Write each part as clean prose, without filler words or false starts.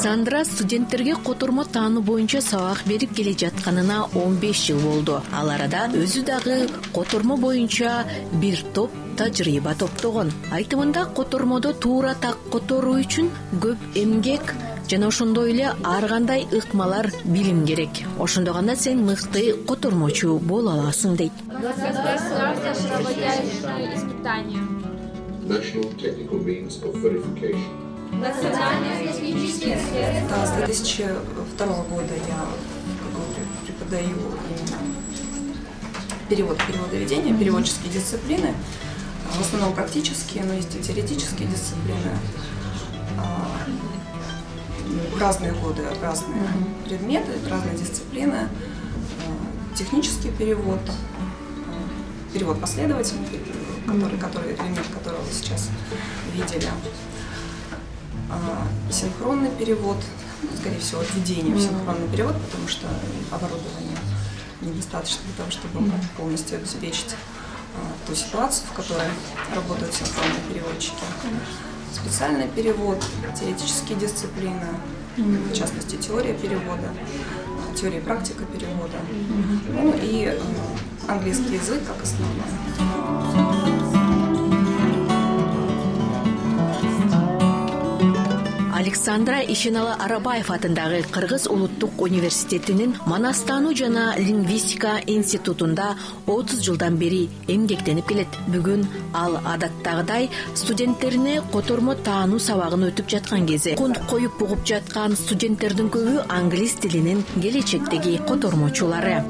Александра студенттерге котормо таануу боюнча сабак берип келе жатканына 15 жыл болду. Ал арада өзү дагы котормо боюнча бир топ тажрыйба топтогон. Айтымында котормодо туура так которуу үчүн көп эмгек жана ошондой эле ар кандай ыкмалар билим керек. Ошондо гана сен мыкты котормочу боло аласың дейт. National technical means of verification. С 2002 года я преподаю переводоведение, переводческие дисциплины, в основном практические, но есть и теоретические дисциплины. В разные годы разные предметы, разные дисциплины, технический перевод, перевод последовательный, элемент которого вы сейчас видели, синхронный перевод, скорее всего, введение в синхронный перевод, потому что оборудования недостаточно для того, чтобы полностью обеспечить ту ситуацию, в которой работают синхронные переводчики. Специальный перевод, теоретические дисциплины, в частности, теория перевода, теория и практика перевода, ну и английский язык как основной. Александра Ишенала Арабаев атындагы Кыргыз улуттук университетинин Манастануу жана лингвистика институтунда 30 жылдан бери эмгектенип келет. Бүгүн ал адаттагыдай студенттерине котормо таануу сабагын өтүп жаткан кезде кунт коюп бугуп жаткан студенттердин көбү англис тилинин келечектеги котормочулары.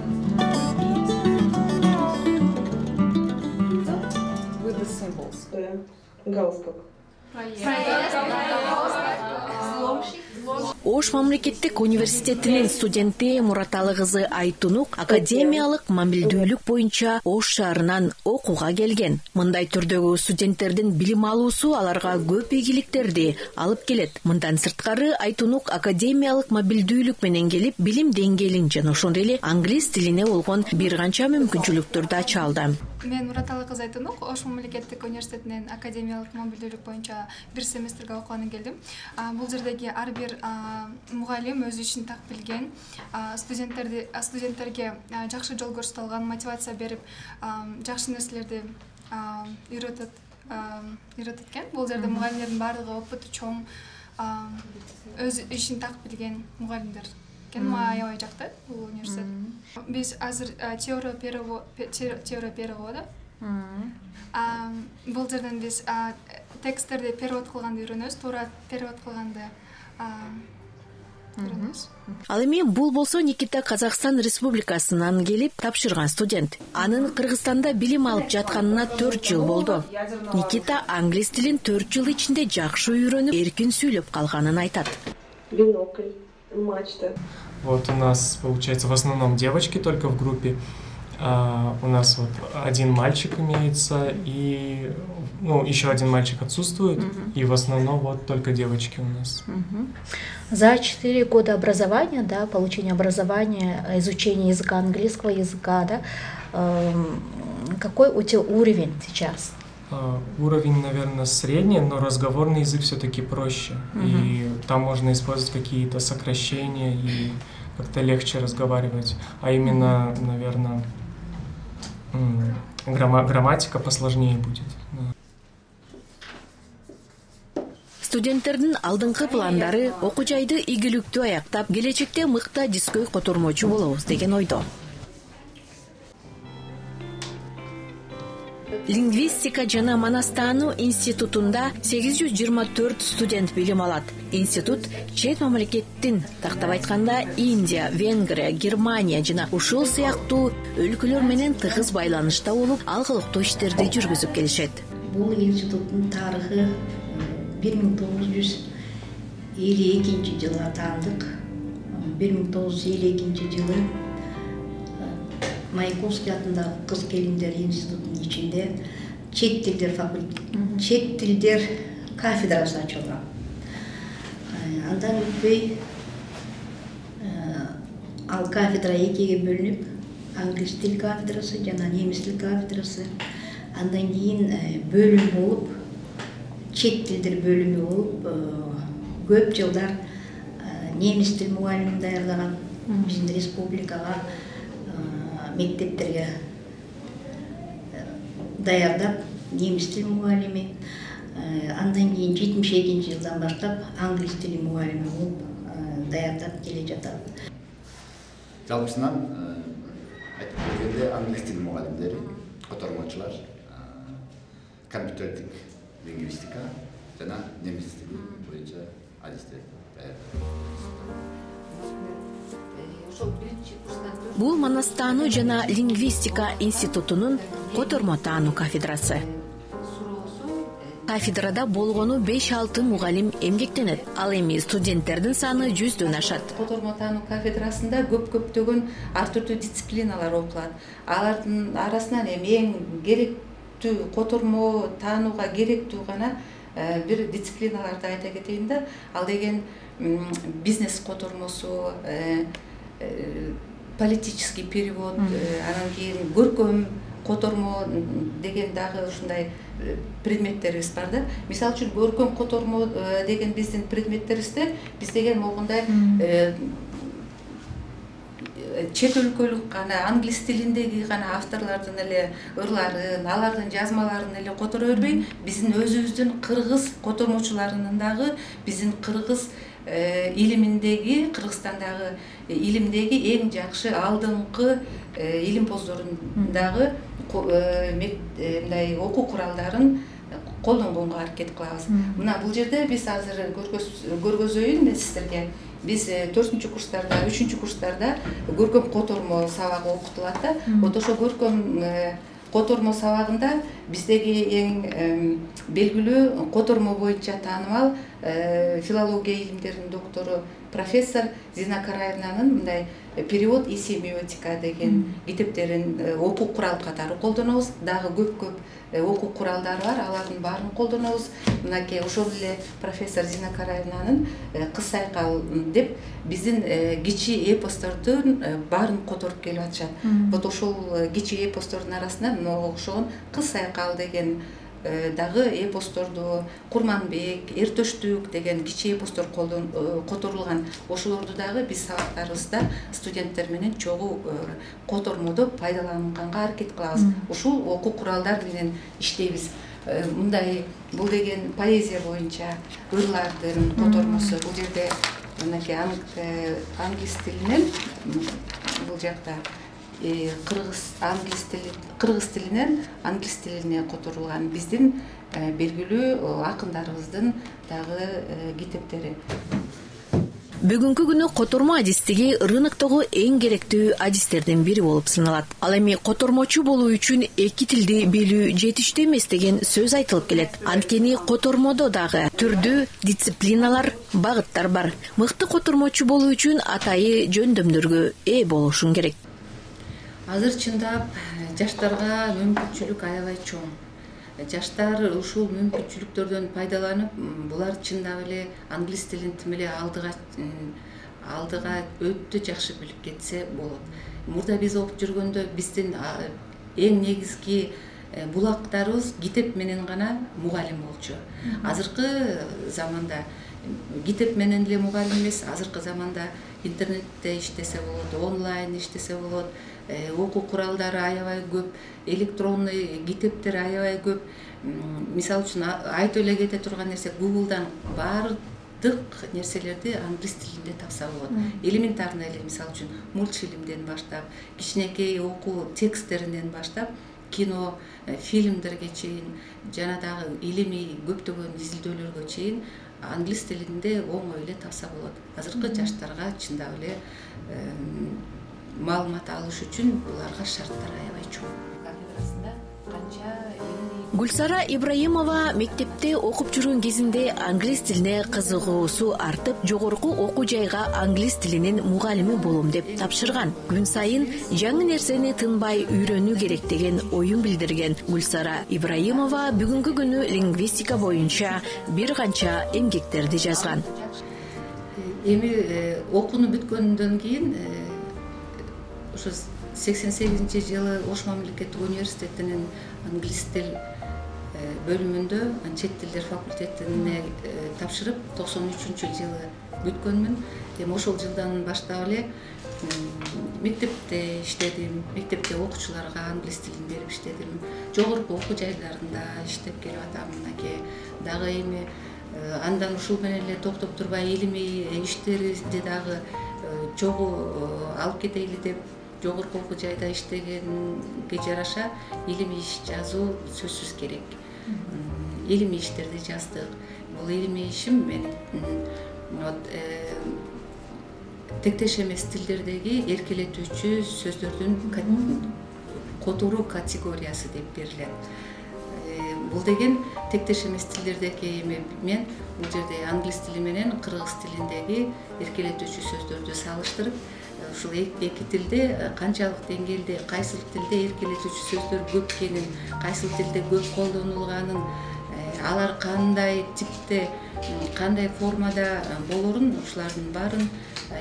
Ош мамлекеттик университетинин студенти Мураталы кызы Айтунук академиялык мамилдүүлүк боюнча Ош шаарынан окууга келген. Мындай түрдөгү студенттердин билим алуусу аларга көп ийгиликтерди алып келет. Мындан сырткары Айтунук академиялык мамилдүүлүк менен келип, билим деңгээлин жана ошондой эле англис тилине болгон бир канча мүмкүнчүлүктөрдү ача алды. Мен Мураталы кызы Айтунук Ош мамлекеттик университетинин академиялык мамилдүүлүк боюнча бир семестрге окуганы келдим. Бул жердеги ар бир мугалим өзү ишин так билген, студенттерге жакшы жол көрсөтө алган, мотивация берип, жакшы нерселерди үйрөтөт экен. Бул жерде мугалимдердин баардыгы опыту чоң, өз ишин так билген мугалимдер. Мага аябай жакты бул университет. Биз азыр теория перевода. Бул жерден биз тексттерди перевод кылганды үйрөнөбүз, туура перевод кылганды үйрөнөбүз. Ал эми бул болсо Никита Казакстан Республикасынан келип тапшырган студент. Анын Кыргызстанда билим алып жатканына 4 жыл болду. Никита англис тилин 4 жыл ичинде жакшы үйрөнүп, эркин сүйлөп калганын айтат. Бинокль, мачта. Вот у нас, получается, в основном девочки только в группе. У нас вот один мальчик имеется, и еще один мальчик отсутствует, и в основном вот только девочки у нас. За 4 года образования, да, получения образования, изучения языка английского языка, да, какой у тебя уровень сейчас? Уровень, наверное, средний, но разговорный язык все-таки проще. И там можно использовать какие-то сокращения и как-то легче разговаривать. А именно, наверное, грамматика посложнее будет. Студенттердин алдыңкы пландары окуу жайды ийгиликтүү аяктап, келечекте мыкты дискөй котормочу болобуз деген ойдо. Лингвистика жана Манастануу институтунда 824 студент билим алат. Институт чет мамлекеттин, тактап айтканда Индия, Венгрия, Германия жана ушул сыяктуу өлкөлөр менен тыгыз байланышта болуп, алгылыктуу иштерди жүргүзүп келишет. Бул институттун тарыхы 1952 жылы атандык. 1952 жылы Маяковский атындагы кыз келиндер институтунун ичинде чет тилдер кафедрасы ачылган. Андан өтпөй ал кафедра экиге бөлүнүп, англис тил кафедрасы жана немис тил кафедрасы, андан кийин бөлүм болуп, чет тилдер бөлүмү болуп, көп жылдар немис тил мугалимин даярлаган биздин республикага мектептерге даярдап немис тил мугалими, андан кийин 77-жылдан баштап англис тили мугалими болуп даярдап келе жатат. Жалпысынан айтып бергенде англис тили мугалимдери, котормочулар, компьютерлик лингвистика жана немис тили боюнча адистер Бул Манастаану жана лингвистика институтунун котормо таануу кафедрасы. Кафедрада болгону 5-6 мугалим эмгектенет. Ал эми студенттердин саны 100дөн ашат. Котормо таануу кафедрасында көптөгөн ар түрдүү дисциплиналар окулат. Алардын арасынан эң керектүү котормо таанууга керектүү гана бир дисциплиналарды айта кетейин да. Ал деген бизнес котормосу, политический перевод, анан кийин көркөм котормо деген дагы ушундай предметтерибиз бар да. Мисалы үчүн көркөм котормо деген биздин предметтерибизде биз деген могундай чет өлкөлүк гана англис тилиндеги гана авторлордун эле ырларын, алардын жазмаларын эле которо бербей, биздин өзүбүздүн кыргыз котормочуларынын дагы биздин кыргыз илиминдеги, Кыргызстандагы илимдеги эң жакшы алдыңкы илимпоздорун дагы мындай окуу куралдарын колдонгонго аракет кылабыз. Мына бул жерде биз азыр көргөзөйүн мен сиздерге. Биз 4-курстарда, 3-курстарда көркөм котормо сабагы окутулат да. Вот ошо көркөм котормо сабагында биздеги эң белгилүү котормо боюнча таанымал филология илимдеринин доктору профессор Зина Караевнанын мындай перевод и семиотика деген китептерин окуу курал катары колдонобуз. Дагы көп окуу куралдары бар, алардын баарын колдонобуз. Мынакей ошол эле профессор Зина Караевнанын Кыз Сайкал деп биздин кичи эпостордун баарын которуп келип атышат. Вот ошол кичи эпостордун арасынан мага окшогон Кыз Сайкал деген дагы эпосторду, Курманбек, Эртөштүк деген кичи эпостор которулган. Ошолорду дагы биз сабактарыбызда студенттер менен чогуу котормодо пайдаланганга аракет кылабыз. Ушул окуу куралдар менен иштейбиз. Мындай бул деген поэзия боюнча ырлардын котормосу. Бул жерде мынакей англис тилинен бул жакта кыргыз тилинен англис тилине которулган биздин белгилүү акындарыбыздын дагы китептери. Бүгүнкү күнү котормо адистиги рыноктогу эң керектүү адистердин бири болуп саналат. Ал эми котормочу болуу үчүн эки тилди билүү жетиштүү эмес деген сөз айтылып келет. Анткени котормодо дагы түрдүү дисциплиналар, багыттар бар. Мыкты котормочу болуу үчүн атайы жөндөмдөргө ээ болушуң керек. Азыр чындап жаштарга мүмкүнчүлүк аябай чоң. Жаштар ушул мүмкүнчүлүктөрдөн пайдаланып, булар чындап эле англис тилин тим эле алдыга өтө жакшы билип кетсе болот. Мурда биз окуп жүргөндө биздин эң негизги булактарыбыз китеп менен гана мугалим болчу. Азыркы заманда китеп менен эле мугалим эмес, азыркы заманда интернетте иштесе болот, онлайн иштесе болот. Окуу куралдары аябай көп, электронный китептер аябай көп. Мисалы үчүн айтып эле кете турган нерсе Google'дан бардык нерселерди англис тилинде тапса болот. Элементарный эле мисалы үчүн мультфильмден баштап, кичинекей окуу тексттеринен баштап, кино, фильмдерге чейин, жана дагы илимий көптөгөн изилдөөлөргө чейин англис тилинде оңой эле тапса болот. Азыркы жаштарга чындап эле маалымат алыш үчүн буларга шарттар аябай чоң. Кафедрасында канча Гүлсара Ибраимова мектепте окуп жүргөн кезинде англис тилине кызыгуусу артып, жогорку окуу жайга англис тилинин мугалими болом деп тапшырган. Күн сайын жаңы нерсени тынбай үйрөнүү керек деген оюн билдирген Гүлсара Ибраимова бүгүнкү күнү лингвистика боюнча бир канча эмгектерди жазган. Эми окууну бүткөндөн кийин ошо 88-жылы Ош мамлекеттик университетинин англис тил бөлүмүндө чет тилдер факультетине тапшырып 93-жылы бүткөнмүн. Эми ошол жылдан баштап эле мектепте иштедим. Мектепте окуучуларга англис тилин берип иштедим. Жогорку окуу жайларында иштеп келип атам мынакей. Дагы эми андан ушул менен эле токтоп турбай илимий иштерди дагы чогуу алып кетейли деп жогорку окуу жайда иштегенге жараша илимий иш жазуу сөзсүз керек. Илимий иштерди жаздык. Бул илимий ишим менин тектеш эмес тилдердеги эркелетүүчү сөздөрдүн которуу категориясы деп берилет. Бул деген тектеш эмес тилдердеги эми мен бул жерде англис тили менен кыргыз тилиндеги эркелетүүчү сөздөрдү салыштырып, ушул эки тилде канчалык деңгээлде, кайсыл тилде эркелетүүчү сөздөр көп экенин, кайсыл тилде көп колдонулганын, алар кандай типте, кандай формада болорун, ушулардын баарын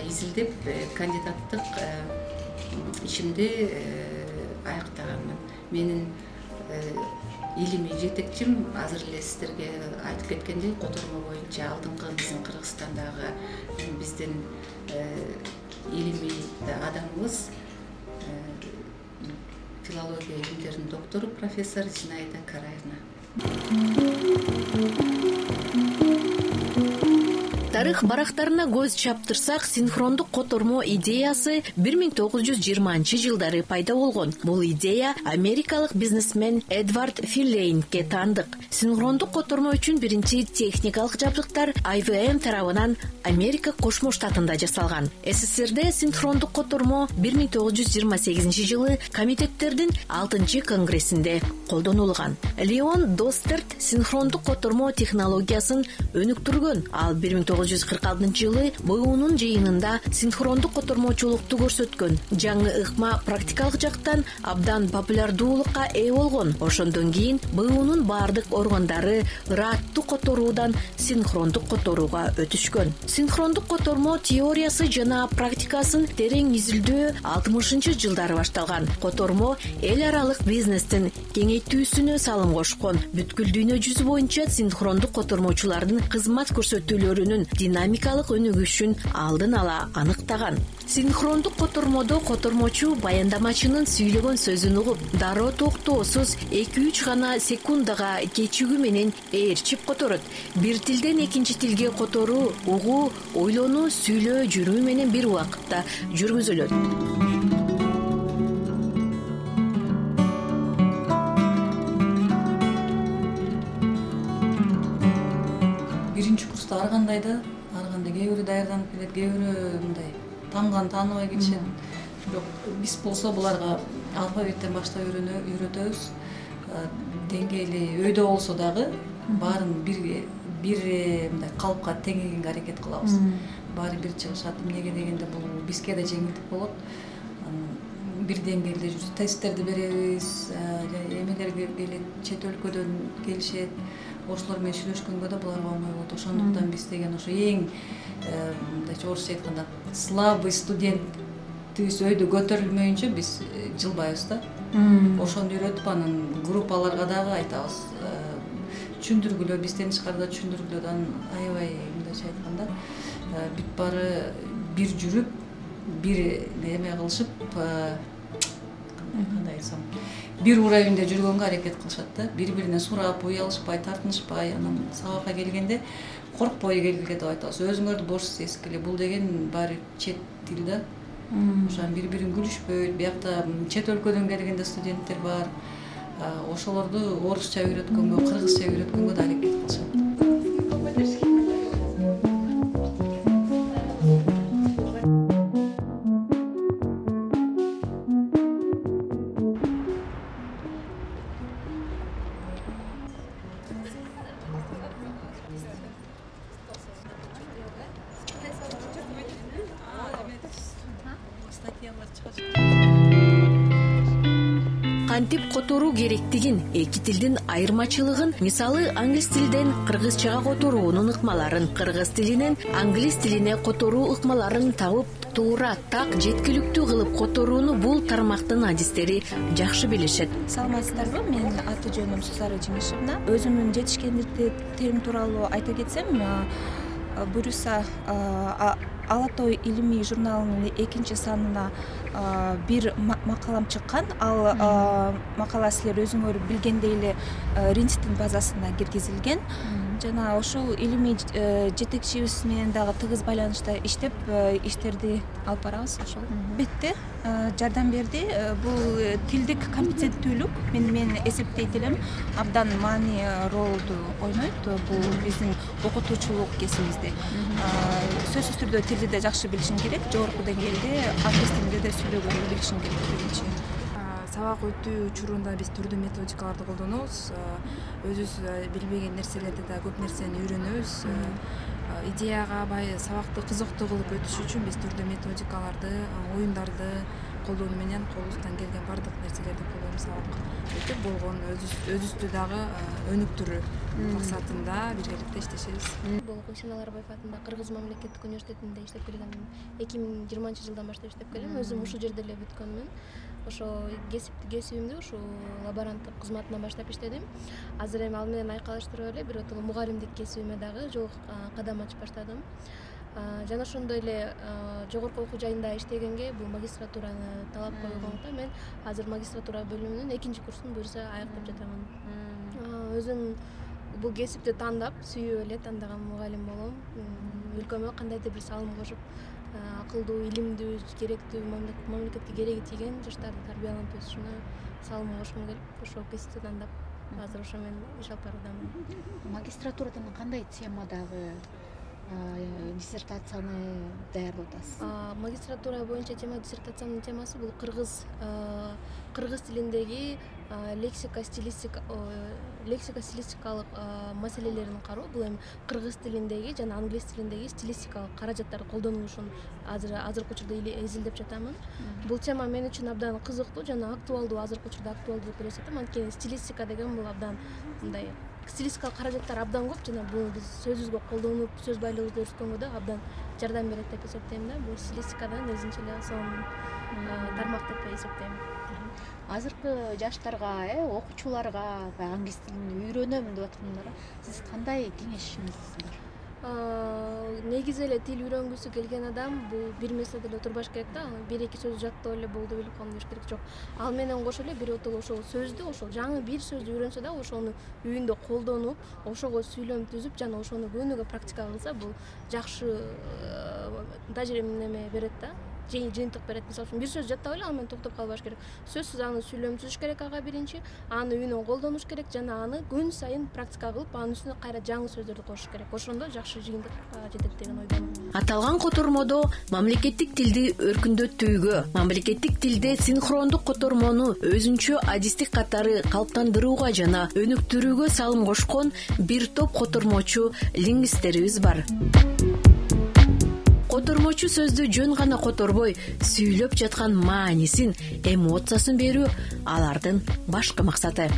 изилдеп кандидаттык ишимди аяктаганмын. Менин илимий жетекчим азыр эле сиздерге айтып кеткендей котормо боюнча алдыңкы биздин Кыргызстандагы биздин илимий адамыбыз филология илимдеринин доктору профессор Зинаида Караевна. Тарых барактарына көз чаптырсак, синхрондук котормо идеясы 1920-жылдары пайда болгон. Бул идея америкалык бизнесмен Эдвард Филлейнке таандык. Синхрондук котормо үчүн биринчи техникалык жабдыктар IBM тарабынан Америка Кошмо Штатында жасалган. СССРде синхрондук котормо 1928-жылы комитеттердин 6-чы конгрессинде колдонулган. Леон Достерт синхрондук котормо технологиясын өнүктүргөн. Ал 1946-жылы БУнун жыйынында синхрондук котормочулукту көрсөткөн. Жаңы ыкма практикалык жактан абдан популярдуулукка ээ болгон. Ошондон кийин БУнун бардык органдары ыраттуу которуудан синхрондук которууга өтүшкөн. Синхрондук котормо теориясы жана практикасын терең изилдөө 60-жылдары башталган. Котормо эл аралык бизнестин кеңейтүүсүнө салым кошкон. Бүткүл дүйнө жүзү боюнча синхрондук котормочулардын кызмат көрсөтүүлөрүнүн динамикалык өнүгүшүн алдын ала аныктаган. Синхрондук котормодо котормочу баяндамачынын сүйлөгөн сөзүн угуп, дароо токтоосуз 2-3 гана секундага кечигүү менен ээрчип которот. Бир тилден экинчи тилге которуу, угуу, ойлонуу, сүйлөө, жүрүү менен бир убакытта жүргүзүлөт. Биринчи курста ар кандай кээ бирөө даярданып келет, кээ бирөө мындай тааныбай келишет. Бирок биз болсо буларга алфавиттен баштап үйрөтөбүз. Деңгээли өйдө болсо дагы баарын бир мындай калыпка теңегенге аракет кылабыз. Баары бир чыгышат. Эмнеге дегенде бул бизге да жеңилдик болот. Бир деңгээлде жүрүп тесттерди беребиз. Эмелер келет, чет өлкөдөн келишет. Ошолор менен сүйлөшкөнгө да буларга оңой болот. Ошондуктан биз деген ошо эң мындайча орусча айтканда слабый студентибиз өйдө көтөрүлмөйүнчө биз жылбайбыз да. Ошону үйрөтүп анан группаларга дагы айтабыз. Түшүндүргүлөө, бизден тышкарыда түшүндүргүлөөдөн аябай мындайча айтканда бүт баары бир жүрүп, бир эме кылышып, кандай айтсам, бир уровеньде жүргөнгө аракет кылышат да. Бири-биринен сурап, уялышпай, тартынышпай, анан сабакка келгенде коркпой келгиле деп айтабыз. Өзүңөрдү бош сезгиле. Бул деген баары чет тил да. Ошон бири-бирин күлүшпөйт. Биякта чет өлкөдөн келгенде студенттер бар. Ошолорду орусча үйрөткөнгө, кыргызча үйрөткөнгө да аракет кылышат. Кантип которуу керектигин, эки тилдин айырмачылыгын, мисалы англис тилден кыргызчага которуунун ыкмаларын, кыргыз тилинен англис тилине которуу ыкмаларын табып туура, так, жеткиликтүү кылып которууну бул тармактын адистери жакшы билишет. Саламатсыздарбы? Мен аты жөнүм Сузара Жеңишевна. Өзүмдүн жетишкендиктерим тууралуу айта кетсем, буюрса Алатой илимий журналынын 2 санына бир макалам чыккан. Ал макала силер өзүңөр билгендей эле Ринстин базасына киргизилген. Жана ошол илимий жетекчибиз менен дагы тыгыз байланышта иштеп, иштерди алып барабыз. Ошол бетте жардам берди. Бул тилдик компетенттүүлүк мен эсептейт элем абдан маани ролду ойнойт. Бул биздин окутуучулук кесибибизде. Сөзсүз түрдө тилди да жакшы билишиң керек, жогорку деңгээлде англис тилинде да сүйлөгөнү билишиң керек биринчи. Сабак өтүү учурунда биз түрдүү методикаларды колдонобуз. Өзүбүз билбеген нерселерди да көп нерсени үйрөнөбүз. Идеяга сабакты кызыктуу кылып өтүш үчүн биз түрдүү методикаларды, оюндарды колдонуу менен колубуздан келген бардык нерселерди колдонуп сабак өтүп болгон өзүбүздү дагы өнүктүрүү максатында биргеликте иштешебиз. Бул Койшен Аларбаев атындагы Кыргыз мамлекеттик университетинде иштеп келем. 2020-жылдан баштап иштеп келем. Өзүм ушул жерде эле бүткөнмүн. Ошо кесибимди ушу лаборанттык кызматынан баштап иштедим. Азыр эми ал менен айкалыштырып эле бир отоло мугалимдик кесибиме дагы жол кадам ачып баштадым. Жана ошондой эле жогорку окуу жайында иштегенге бул магистратураны талап койгондуктан мен азыр магистратура бөлүмүнүн 2-курсун буюрса аяктап жатамын. Өзүм бул кесипти тандап, сүйүп эле тандаган мугалим болом. Өлкөмө кандайдыр бир салым кошуп, акылдуу, илимдүү, керектүү, мамлекетке кереги тийген жаштарды тарбияланып өсүшүнө салым кошкум келип, ошол кесипти тандап, азыр ошо менен иш алып баруудамын. Магистратурадан кандай темадагы диссертацияны даярдап атасыз? Магистратура боюнча диссертациянын темасы бул кыргыз тилиндеги лексико-стилистикалык маселелерин кароо. Бул эми кыргыз тилиндеги жана англис тилиндеги стилистикалык каражаттардын колдонулушун азыркы учурда изилдеп жатамын. Бул тема мен үчүн абдан кызыктуу жана актуалдуу, азыркы учурда актуалдуу деп элестетем. Анткени стилистика деген бул абдан мындай стилистикалык каражаттар абдан көп жана бул биз сөзүбүзгө колдонуп, сөз байлыгыбызды өрүткөнгө да абдан жардам берет деп эсептейм да. Бул стилистикадан өзүнчө эле сонун тармак деп эсептейм. Азыркы жаштарга, окуучуларга англис тилин үйрөнөм деп аткандарга сиз кандай кеңешиңиз бар? Негизи эле тил үйрөнгүсү келген адам бул бир меселде эле турбаш керек да. 1-2 сөз жаттап эле болду билип калып жүрүш керек жок. Ал менен кошо эле бир отоло ошол сөздү, ошол жаңы бир сөздү үйрөнсө да, ошону үйүндө колдонуп, ошого сүйлөм түзүп, жана ошону күнүгө практика кылса, бул жакшы тажрыйба берет да. Жыйынтык берет. Мисалы үчүн бир сөз жаттап эле ал менен токтоп калбаш керек. Сөзсүз аны сүйлөм түзүш керек ага биринчи, аны үйүнөн колдонуш керек жана аны күн сайын практика кылып, анын үстүнө кайра жаңы сөздөрдү кошуш керек. Ошондо жакшы жыйынтыкка жетет деген ойдомун. Аталган котормодо мамлекеттик тилди өркүндөтүүгө, мамлекеттик тилде синхрондук котормону өзүнчө адистик катары калыптандырууга жана өнүктүрүүгө салым кошкон бир топ котормочу лингвисттерибиз бар. Котормочу сөздү жөн гана которбой, сүйлөп жаткан маанисин, эмоциясын берүү алардын башкы максаты.